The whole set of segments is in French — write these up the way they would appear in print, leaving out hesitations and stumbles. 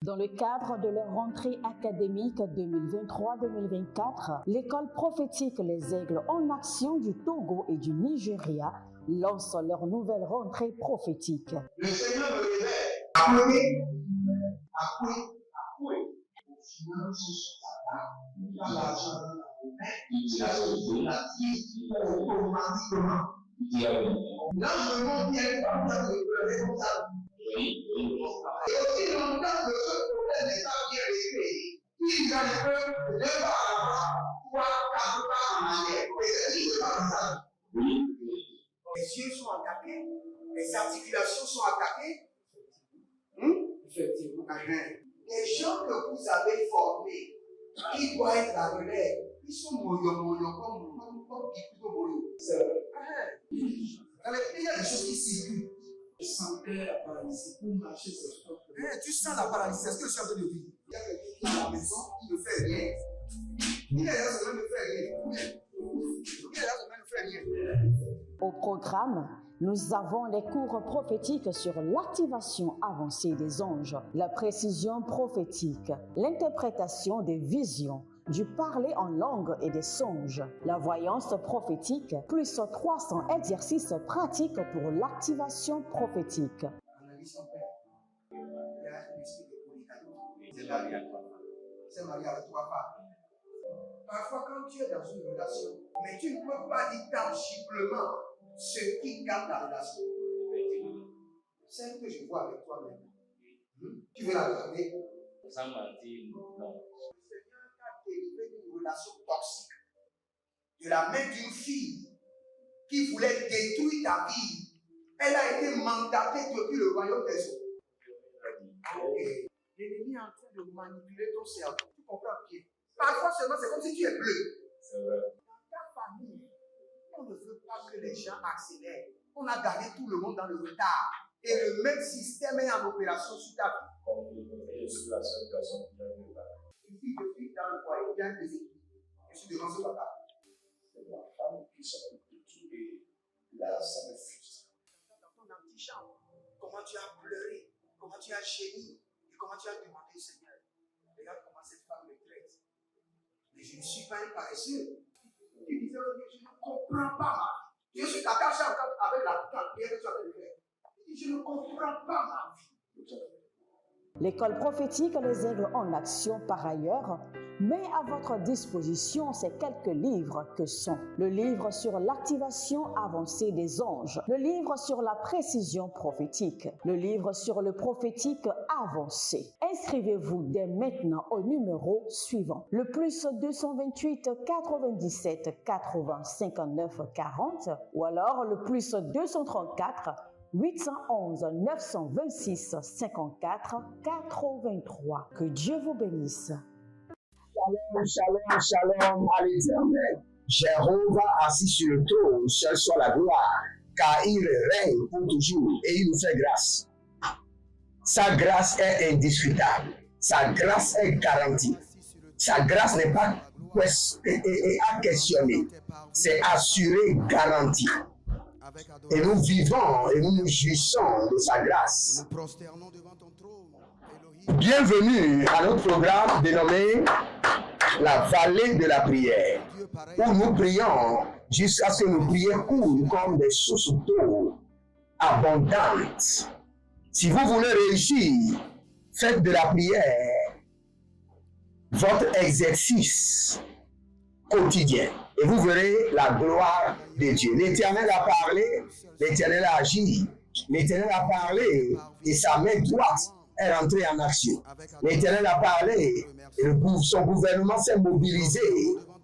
Dans le cadre de leur rentrée académique 2023-2024, l'école prophétique Les Aigles en Action du Togo et du Nigeria lance leur nouvelle rentrée prophétique. Le Seigneur me révèle. Appuyez. Au final, il a l'argent dans la automatiquement. Là, je monte bien comme ça, comme ça. Et aussi longtemps que ce problème n'est pas bien réglé, il y a un peu de pas à pouvoir quatre pas en arrière. Et c'est pas ça. Les yeux sont attaqués, les articulations sont attaquées. Effectivement. Les gens que vous avez formés, qui doivent être la relève, ils sont moyo comme plutôt moyo. C'est vrai. Dans les pays, il y a des choses qui circulent. Je sentais la paralysie pour marcher sur ce corps. Tu sens la paralysie, c'est ce que je suis en train de dire. Il y a quelqu'un qui est à la maison, il ne fait rien. Il est là, il ne fait rien. Il est là, il ne fait rien. Au programme, nous avons les cours prophétiques sur l'activation avancée des anges, la précision prophétique, l'interprétation des visions, du parler en langue et des songes, la voyance prophétique, plus 300 exercices pratiques pour l'activation prophétique. Analyse ton père. Il y a un esprit de polygamie. C'est marié à 3 femmes. Parfois, quand tu es dans une relation, mais tu ne peux pas dire tangiblement ce qui garde la relation. Celle que je vois avec toi maintenant. Tu veux la garder? Sans mentir, non. Délivré d'une relation toxique, de la main d'une fille qui voulait détruire ta vie. Elle a été mandatée depuis le royaume des eaux. L'ennemi est en train de manipuler ton cerveau. Tu comprends bien? Parfois seulement, c'est comme si tu es bleu. C'est vrai. Dans ta famille, on ne veut pas que les gens accélèrent. On a gardé tout le monde dans le retard. Et le même système est en opération sur ta vie. Je suis la seule personne qui a eu le bac. Une fille de fille dans le foyer, il y a un déséquilibre. Je suis devant ce papa. C'est ma femme qui s'occupe de tout et là, ça me frustre. Dans ton antichambre, comment tu as pleuré, comment tu as gémi et comment tu as demandé au Seigneur. Regarde comment cette femme me traite. Mais je ne suis pas un paresseux. Tu disais, je ne comprends pas ma vie. Je suis attaché avec la prière que tu as fait de faire. Je ne comprends pas ma vie. L'école prophétique Les Aigles en Action, par ailleurs, met à votre disposition ces quelques livres que sont le livre sur l'activation avancée des anges, le livre sur la précision prophétique, le livre sur le prophétique avancé. Inscrivez-vous dès maintenant au numéro suivant, le plus 228 97 80 59 40 ou alors le plus 234 811 926 54 83. Que Dieu vous bénisse. Shalom à l'Éternel. Jéhovah assis sur le trône, seul soit la gloire, car il règne pour toujours et il nous fait grâce. Sa grâce est indiscutable. Sa grâce est garantie. Sa grâce n'est pas à questionner. C'est assuré, garanti. Et nous vivons et nous nous jouissons de sa grâce. Bienvenue à notre programme dénommé la vallée de la prière, où nous prions jusqu'à ce que nos prières coulent comme des sources d'eau abondantes. Si vous voulez réussir, faites de la prière votre exercice quotidien. Et vous verrez la gloire de Dieu. L'Éternel a parlé, l'Éternel a agi, l'Éternel a parlé et sa main droite est rentrée en action. L'Éternel a parlé et son gouvernement s'est mobilisé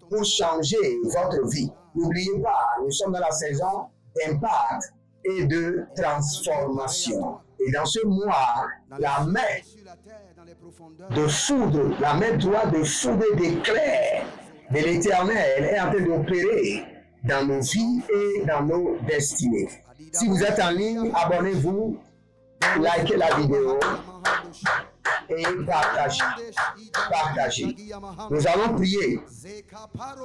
pour changer votre vie. N'oubliez pas, nous sommes dans la saison d'impact et de transformation. Et dans ce mois, la main de foudre, la main droite de foudre d'éclair de l'Éternel est en train d'opérer dans nos vies et dans nos destinées. Si vous êtes en ligne, abonnez-vous, likez la vidéo et partagez. Partagez. Nous allons prier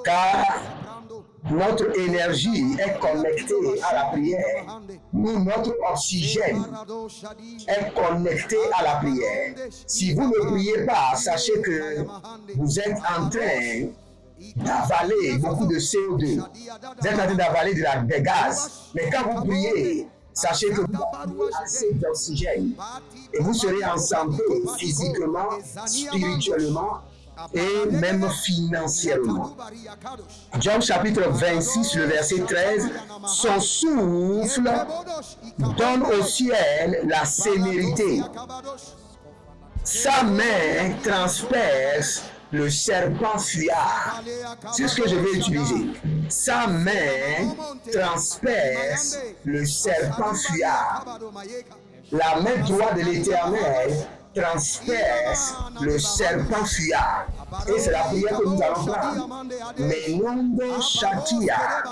car notre énergie est connectée à la prière. Nous, notre oxygène est connecté à la prière. Si vous ne priez pas, sachez que vous êtes en train d'avaler beaucoup de CO2. Vous êtes en train d'avaler des gaz. Mais quand vous priez, sachez que vous avez assez d'oxygène et vous serez en santé physiquement, spirituellement et même financièrement. Job chapitre 26, le verset 13, son souffle donne au ciel la sévérité. Sa main transperce le serpent fuyard. C'est ce que je vais utiliser. Sa main transperce le serpent fuyard. La main droite de l'Éternel transperce le serpent fuyard. Et c'est la prière que nous allons prendre. Menondo Shatia.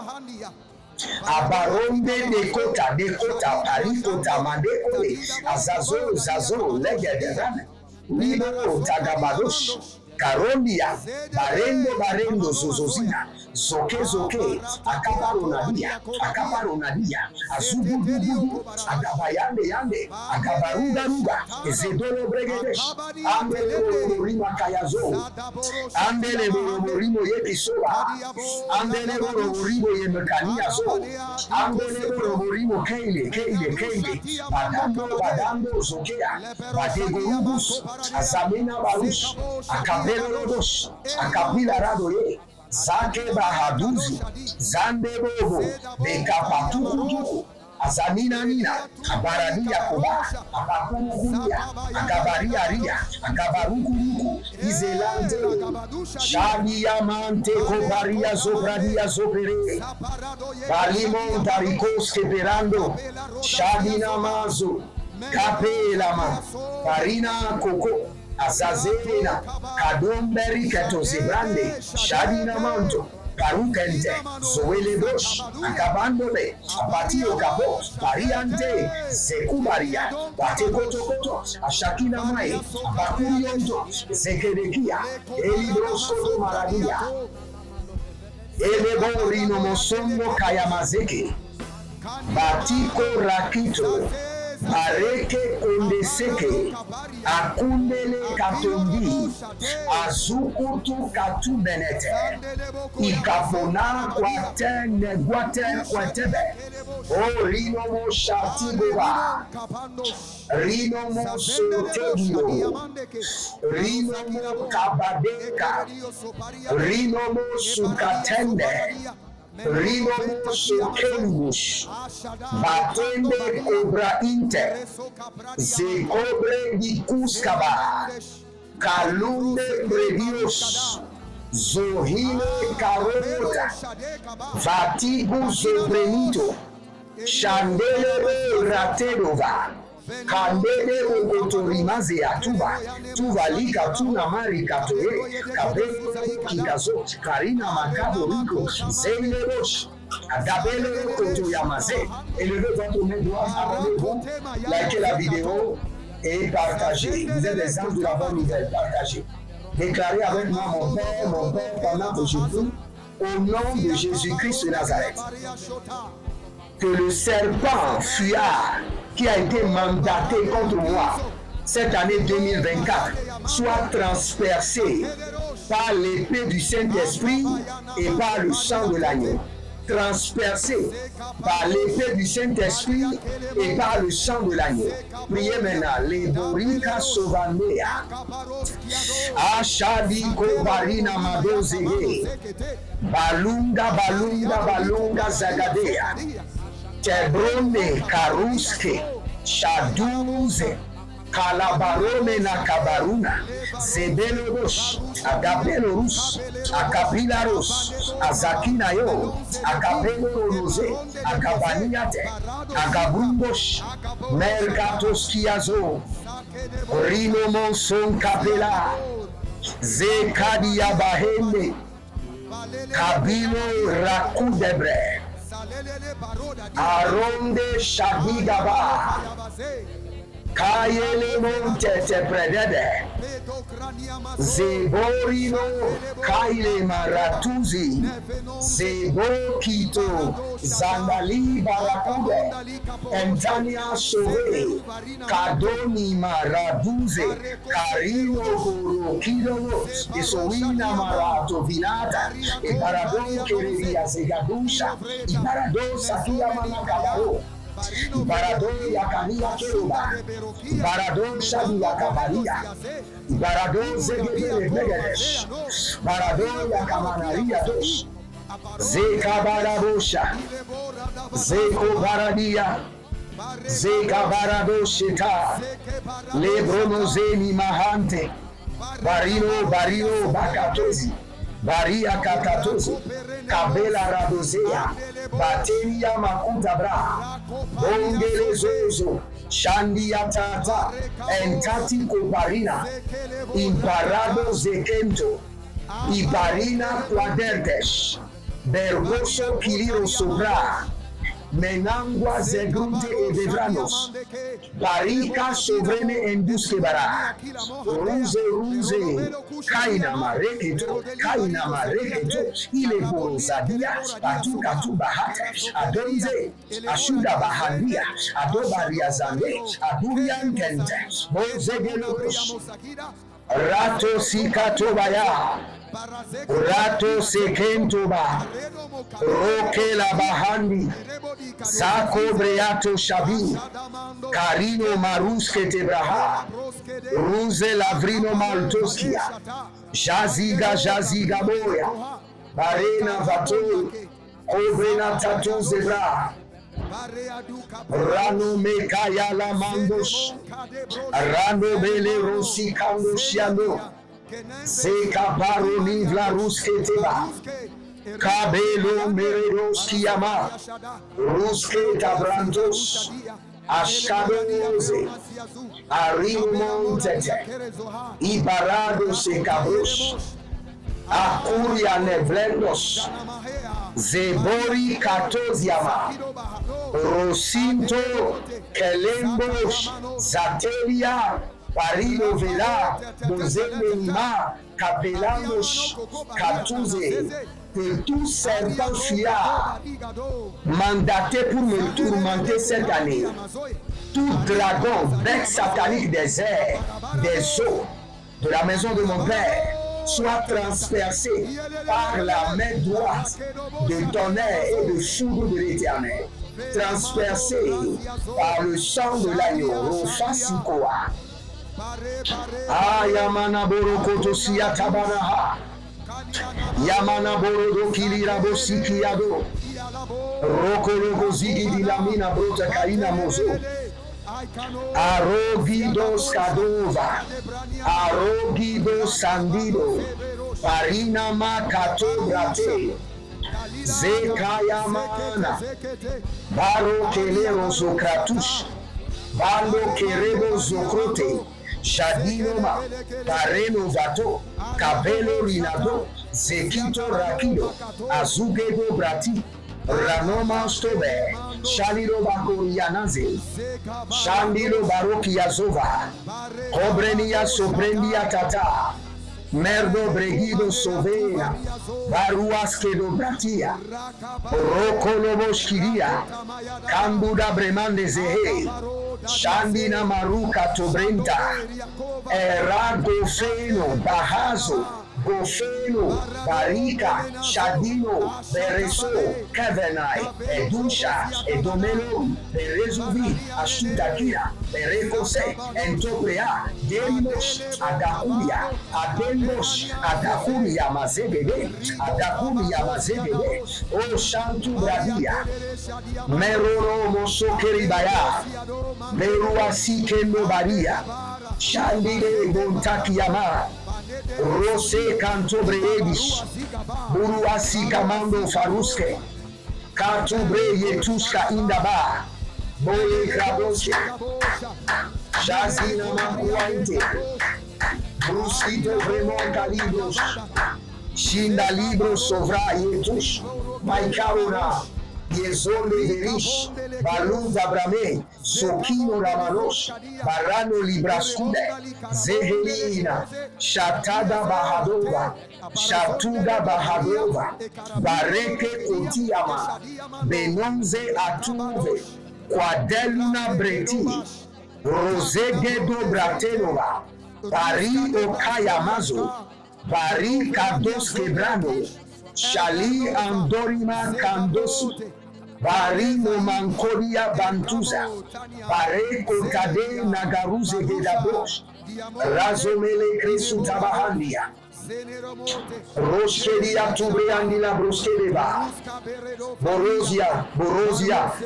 Abaronde dekota, parikota, mandekole, azazo, zazo, legederane. Lino tagabadosh. Karondia, barendo, zozozina, zoke, akabaronadia, azubudubudu, agabayande, agabaruga, ezedolo bregedesh, andele borima kayazo, andele borimo yepisoba, andele borimo yemekaniazo, andele borimo keile, badando, zokea, badegorubus, azamena barush, Belodos, Akabila Radoye, Zake Bahaduzi, Zande Bobo, Bekapatukutu, Azanina Nina, Abarania Koba, Abakurukuria, Akabaria Ria, Akabarukuruku, Izelande, Shadia Mante, Kobaria Zobradia Zopere, Balimon Tarikos Keperando, Shadina Mazo, Capelama, Parina Coco. Azazena, Kadomberi Katozebrande, Shadina Manto, Parukente, Zoele Bosch, Akabandole, Apatio Capo, Pariante, Zekubaria, Batekotokoto, Ashakina Mai, Bakurionto, Zekedekia, Elibrosoto Maradia, Elebo Rino Mosongo Kayamazeke, Batiko Rakito, Areke kondeseke, akundele katombi, azukutu katu benete, ikapona kwatebe, o rino mo shatiboba, rino mo sotegiro, rino mo kabadeka, rino mo sukatende, Rino Sokenbush, Batende Cobra Inter, Zecobre di Cuscaba, Calunde Bredios, Zohine Carota, Vatibu Zobrenito, Chandele Ratedova, Kandele Ogotorimaze Atuba, Tuvalika Tuna Mari Katoye, Kabelo Kikazo, Karina Makabo Rico, Zene Roche, Adabele Kotoyamaze. Élevez votre main droite, abonnez-vous, likez la vidéo et partagez. Vous êtes des anges de la bonne nouvelle, partagez. Déclarez avec moi mon Père, pendant que je prie, au nom de Jésus-Christ de Nazareth. Que le serpent fuyard qui a été mandaté contre moi cette année 2024 soit transpercé par l'épée du Saint-Esprit et par le sang de l'agneau. Transpercé par l'épée du Saint-Esprit et par le sang de l'agneau. Priez maintenant. Les Borika Sovanea. Ashadi Kobarina Madozege. Balunga Zagadea. Tebrone Karuske. Shaduze. Kalabarome na kabaruna, Zebeloros, Agabeloros, Akabilaros, Azakinayo, Agabelorose, Agabaniate, Agabumbos, Mercatos Kiazo, Rino Monson Capela, Zekadia Bahende, Kabilo Rakudebre, Aronde Shadigaba. Kayele monte te predede. Zeborino kaile maratuzi. Zebo kito zandali barakude. Entania sore. Kadoni maraduze. Karino horo kido. Isowina marato vinata. Ibaradon kereria zegadusha. Ibaradon sakia manakabaro. Ibarado yakania keruba. Ibarado shadi yakabaria. Ibarado zegedele megedesh. Barado yakamanaria dosh. Zeka barabosha. Zeko baradia. Zeka baradoshita. Lebronozeni mahante. Barino bakatozi. Baria katatozi. Kabela radozea. Bateria makutabra. Bongele zozo. Shandia tata. Entati koparina. Imparado zekento. Ibarina quadertes. Bergoso kiliro sobra. Menangua zegrunte edevranos. Barika sovrene enduske bara. Ruze. Kaina mareketo. Ile borozadia. Katu bahate. Adonze. Ashuda bahandia. Adobaria zande. Adurian kente. Mozegelokosh. Rato sikato baya. Rato sekento ba. Roke la bahandi. Sako breato shabi. Karino maruske tebraha. Ruze lavrino maltoskia. Jaziga boya. Barena vato. Kobrena tatu zebra. Rano mekaya la mandos. Rano bele rosi kandoshiano. Zeka baro livla ruske teba. Kabelo meredos kiyama. Ruske tabrantos. Ashadoze. Arimontete. Ibarado se cabros. Akuria nevlendos. Zebori katoziama. Rosinto kelembos. Zatelia. Parilo vela. Bozeme nima. Capelamos. Katuze. Que tout serpent fuyard mandaté pour me tourmenter cette année, tout dragon, bec satanique des airs, des eaux, de la maison de mon Père, soit transpercé par la main droite de tonnerre et de foudre de l'Éternel, transpercé par le sang de l'agneau, Rofasikoa. Ayamana borokoto siyatabanaha. Yamana borodo kilira bosiki yado. Roko logo zigi dilamina brota kaina mozo. Arogido skadova. Arogido sandido. Parina makato brate. Zekayamana. Baro kelero zokratush. Balo kerebo zokrote. Shadinoma, Pareno Vato, Cabelo Rinado, Zekito Rakido, Azugedo Brati, Ranoma Stobe, Shaliro Bakorianaze, Shandiro Barokia Zova, Obrenia Sobrendia Tata, Merdo Bregido Sovena, Baruaskedo Bratia, Rokoloboskiria, Kambuda Bremande Zehe, Shandina Maruka Tobrenta, Era Gofeno, Bahazo, Gofeno, Barika, Shadino, Bereso, Kavenai, Edusha, Edomelo, Berezuvi, Ashutakira, Berekose, Entoprea, Demos, Adakuria, Ademos, Adakuria Mazebele, Adakuria Mazebele, O Shantu Bradia, Meroro Mosokeribaya, Meruasi Kendo Baria, Shandile Montakiyama, Rose Cantobre Edish, Buruasi Kamando Faruske, Cantobre Yetuska Indaba, Bole Kraboshe, Shazina Makuante, Brusito Fremon Calibros, Shinda Libros Sovra Yetush, Maikarona, Yezonde Verish, Balou Zabrame, Sokino Ramanos, Barano Libraskude, Zehelina, Shatada Bahadova, Shatuda Bahadova, Bareke Otiyama, Benonze Atuve, Quadeluna Breti, Rosegedo Bratenova, Paris Okayamazo, Paris Kados Quebrano, Shali Andorima Kandosu, Paris Nomankoria Bantuza, Paris Kokade Nagaruze Gedabos, Razomele Kresu Tabahandia, Roskeria Tubriandila Broskedeba, Borosia,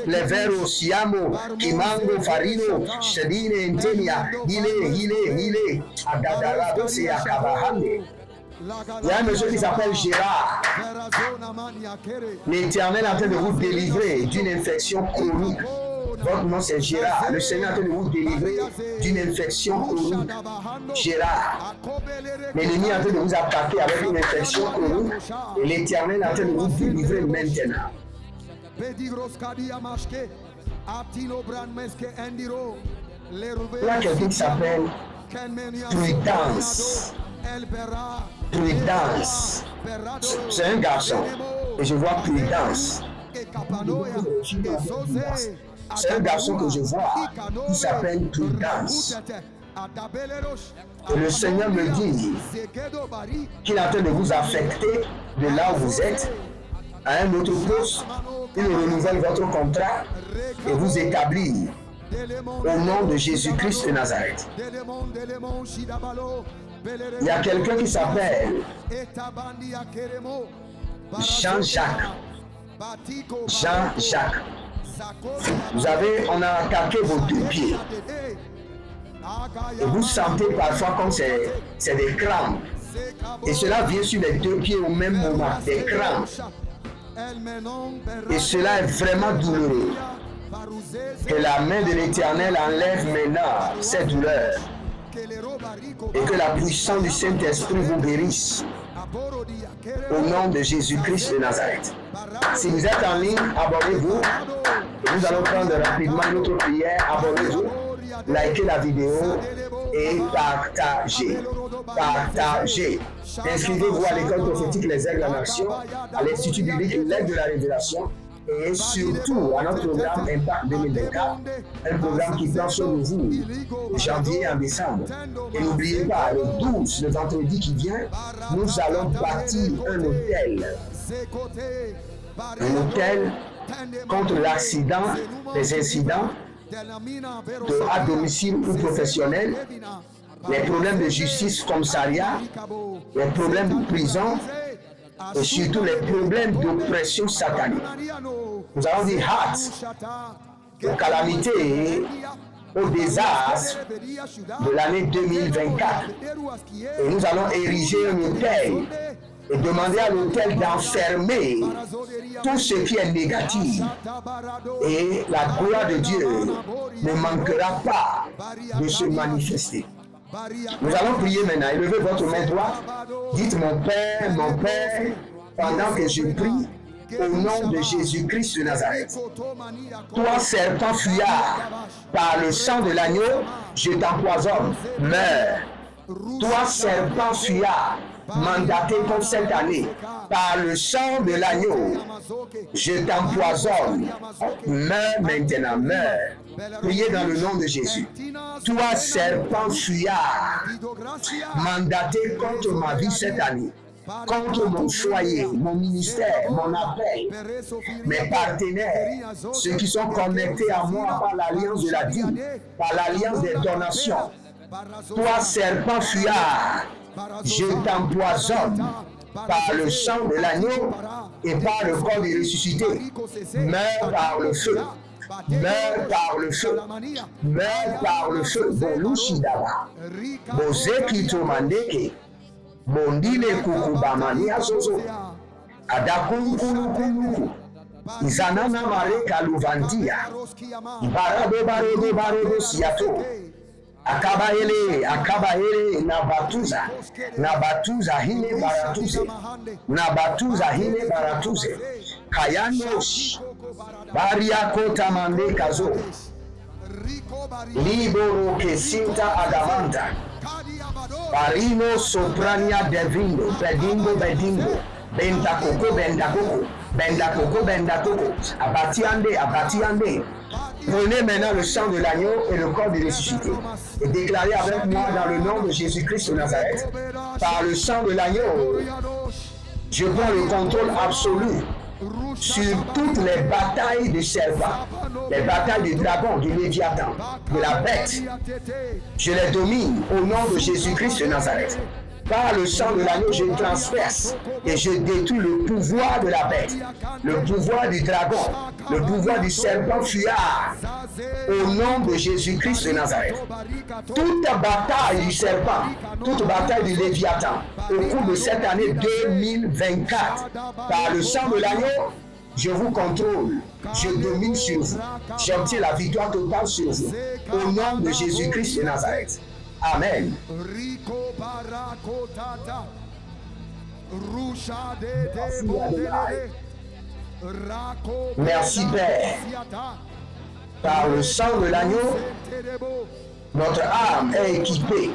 Levero, Siamo, Kimango, Farino, Shedine, Entenia, Hile, Agadarado, c'est Akabahande. Il y a un monsieur qui s'appelle Gérard. L'Éternel est en train de vous délivrer d'une infection chronique. Votre nom c'est Gérard. Le Seigneur est en train de vous délivrer d'une infection chronique. Gérard. L'ennemi est en train de vous attaquer avec une infection chronique. Et l'Éternel est en train de vous délivrer maintenant. Il y a quelqu'un qui s'appelle Prudence. Prudence. C'est un garçon. Et je vois Prudence. C'est un garçon que je vois qui s'appelle Prudence. Et le Seigneur me dit qu'il est en train de vous affecter de là où vous êtes à un autre poste. Il renouvelle votre contrat et vous établit au nom de Jésus-Christ de Nazareth. Il y a quelqu'un qui s'appelle Jean-Jacques. Jean-Jacques. On a attaqué vos deux pieds. Et vous sentez parfois comme c'est des crampes. Et cela vient sur les deux pieds au même moment, des crampes. Et cela est vraiment douloureux. Que la main de l'Éternel enlève maintenant ces douleurs. Et que la puissance du Saint-Esprit vous guérisse. Au nom de Jésus-Christ de Nazareth. Si vous êtes en ligne, abonnez-vous. Nous allons prendre rapidement notre prière. Abonnez-vous, likez la vidéo et partagez. Partagez. Inscrivez-vous à l'école prophétique Les Aigles en Action, à l'Institut biblique L'Aigle de la Révélation et surtout à notre programme Impact 2024, un programme qui prend sur vous de janvier en décembre. Et n'oubliez pas, le 12, le vendredi qui vient, nous allons bâtir un hôtel. Un hôtel contre l'accident, les incidents à domicile ou professionnel, les problèmes de justice, commissariat, les problèmes de prison et surtout les problèmes d'oppression satanique. Nous allons dire hâte aux calamités, au désastre de l'année 2024. Et nous allons ériger un hôtel et demander à l'hôtel d'enfermer tout ce qui est négatif. Et la gloire de Dieu ne manquera pas de se manifester. Nous allons prier maintenant. Élevez votre main droite. Dites mon Père, pendant que je prie au nom de Jésus-Christ de Nazareth. Toi, serpent fuyard, par le sang de l'agneau, je t'empoisonne. Meurs. Toi, serpent fuyard, mandaté pour cette année, par le sang de l'agneau, je t'empoisonne. Meurs maintenant, meurs. Priez dans le nom de Jésus. Toi, serpent fuyard, mandaté contre ma vie cette année, contre mon foyer, mon ministère, mon appel, mes partenaires, ceux qui sont connectés à moi par l'alliance de la vie, par l'alliance des donations. Toi, serpent fuyard, je t'empoisonne par le sang de l'agneau et par le corps des ressuscités. Meurs par le feu. Meurs par le feu. Meurs par le feu. Bolushidaba. Bozeki mandeke. Bondile kukubamani azozo. Adakunkuluku. Izanana mare kaluvantia. Barado siato. Akabaele, Nabatuza hine baratuze, Kayanosh, Bariako tamande kazo. Liboro kesinta adamanta. Barino soprania devindo. Bedingo bedingo. Bendakoko bendakoko. Bendakoko bendakoko. Abatiande abatiande. Prenez maintenant le sang de l'agneau et le corps du ressuscité et déclarez avec moi dans le nom de Jésus-Christ de Nazareth, par le sang de l'agneau, je prends le contrôle absolu sur toutes les batailles du serpent, les batailles du dragon, du léviathan, de la bête. Je les domine au nom de Jésus-Christ de Nazareth. Par le sang de l'agneau, je transperce et je détruis le pouvoir de la bête, le pouvoir du dragon, le pouvoir du serpent fuyard. Au nom de Jésus-Christ de Nazareth. Toute bataille du serpent, toute bataille du léviathan, au cours de cette année 2024, par le sang de l'agneau, je vous contrôle, je domine sur vous, j'obtiens la victoire totale sur vous. Au nom de Jésus-Christ de Nazareth. Amen. Merci Père. Par le sang de l'agneau, notre âme est équipée,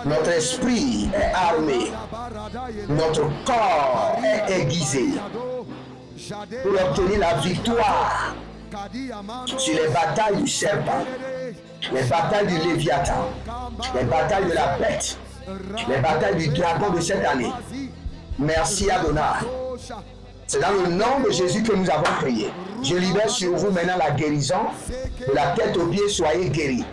notre esprit est armé, notre corps est aiguisé pour obtenir la victoire sur les batailles du serpent, les batailles du léviathan, les batailles de la bête, les batailles du dragon de cette année. Merci Adonai. C'est dans le nom de Jésus que nous avons prié. Je libère sur vous maintenant la guérison. De la tête aux pieds, soyez guéris.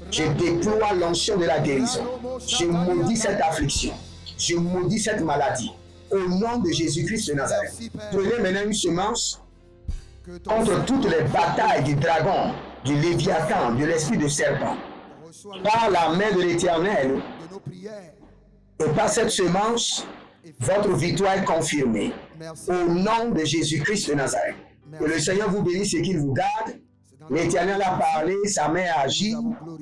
Je déploie l'onction de la guérison. Je maudis cette affliction. Je maudis cette maladie. Au nom de Jésus-Christ de Nazareth. Prenez maintenant une semence contre toutes les batailles du dragon, du léviathan, de l'esprit de serpent. Par la main de l'Éternel et par cette semence, votre victoire est confirmée. Au nom de Jésus-Christ de Nazareth. Que le Seigneur vous bénisse et qu'il vous garde. L'Éternel a parlé, sa main a agi.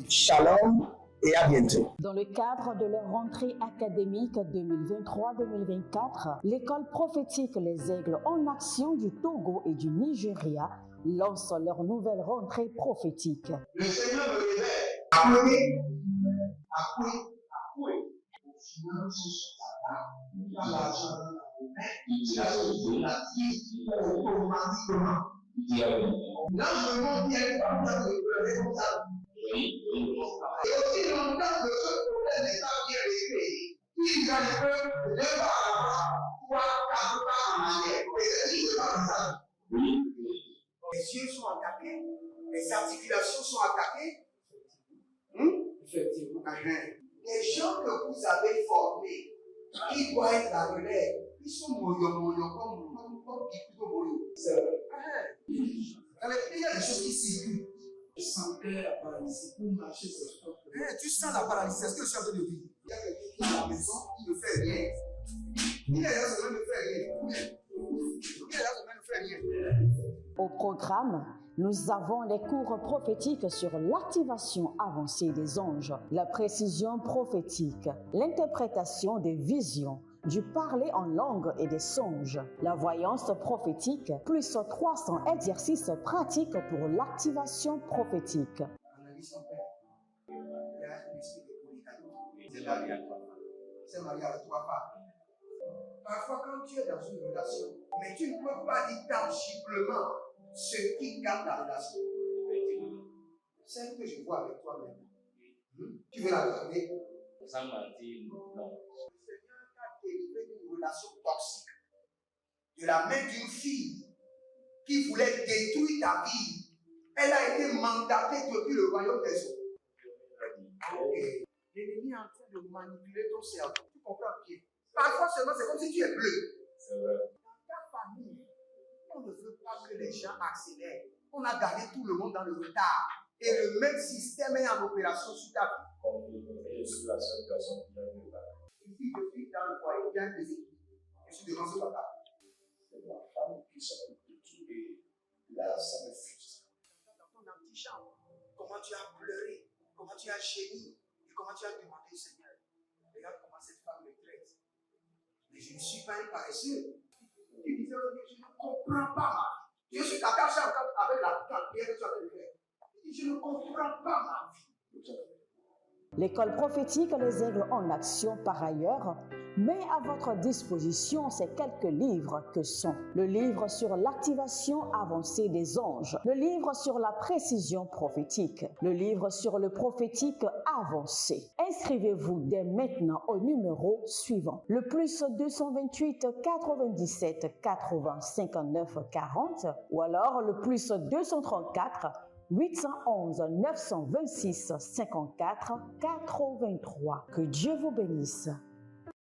Shalom et à bientôt. Dans le cadre de leur rentrée académique 2023-2024, l'école prophétique Les Aigles en Action du Togo et du Nigeria lance leur nouvelle rentrée prophétique. Le Seigneur me révèle. Appelez. Finances, il a l'argent dans la main, il a sauvé la vie automatiquement. Là, je me montre bien comme ça, de pleurer comme ça. Et aussi longtemps que ce problème n'est pas bien réglé, il y a le peuple de par avant, 3, 4 pas en arrière. Et c'est juste pas ça. Les yeux sont attaqués, les articulations sont attaquées. Effectivement. Les gens que vous avez formés, qui doivent être la relève, ils sont moyons comme plutôt moyons. C'est vrai. Il y a des choses qui circulent. Je sentais la paralysie pour marcher sur ce sport. Tu sens la paralysie, c'est ce que je suis en train de dire. Il y a quelqu'un qui est à la maison, qui ne fait rien. Il est là, ça ne fait rien. Il est là, ça ne fait rien. Au programme, nous avons les cours prophétiques sur l'activation avancée des anges, la précision prophétique, l'interprétation des visions, du parler en langue et des songes, la voyance prophétique, plus 300 exercices pratiques pour l'activation prophétique. C'est marié à trois femmes. Parfois, quand tu es dans une relation, mais tu ne peux pas dire tangiblement ce qui garde la relation. Celle que je vois avec toi maintenant. Tu veux la regarder? Sans mentir, non. Le Seigneur t'a délivré d'une relation toxique. De la main d'une fille qui voulait détruire ta vie. Elle a été mandatée depuis le royaume des eaux. Okay. L'ennemi est en train de manipuler ton cerveau. Tu comprends bien? Parfois seulement, c'est comme si tu es bleu. C'est vrai. Dans ta famille, on ne veut pas que les gens accélèrent. On a gardé tout le monde dans le retard. Et le même système est en opération sur ta vie. Je suis la seule personne qui a vu ça. Une fille de fille dans le foyer, il y a des équipes. Je suis devant ce papa. C'est ma femme qui s'occupe de tout et là, ça me frustre. Dans ton antichambre, comment tu as pleuré, comment tu as gémi et comment tu as demandé au Seigneur. Regarde comment cette femme me traite. Mais je ne suis pas un paresseux. Tu disais, je ne comprends pas ma vie. Je suis d'accord avec la prière que tu as fait de faire. Je ne comprends pas ma vie. L'école prophétique Les Aigles en Action, par ailleurs, met à votre disposition ces quelques livres que sont le livre sur l'activation avancée des anges, le livre sur la précision prophétique, le livre sur le prophétique avancé. Inscrivez-vous dès maintenant au numéro suivant, le plus 228 97 80 59 40 ou alors le plus 234 811 926 54 83. Que Dieu vous bénisse.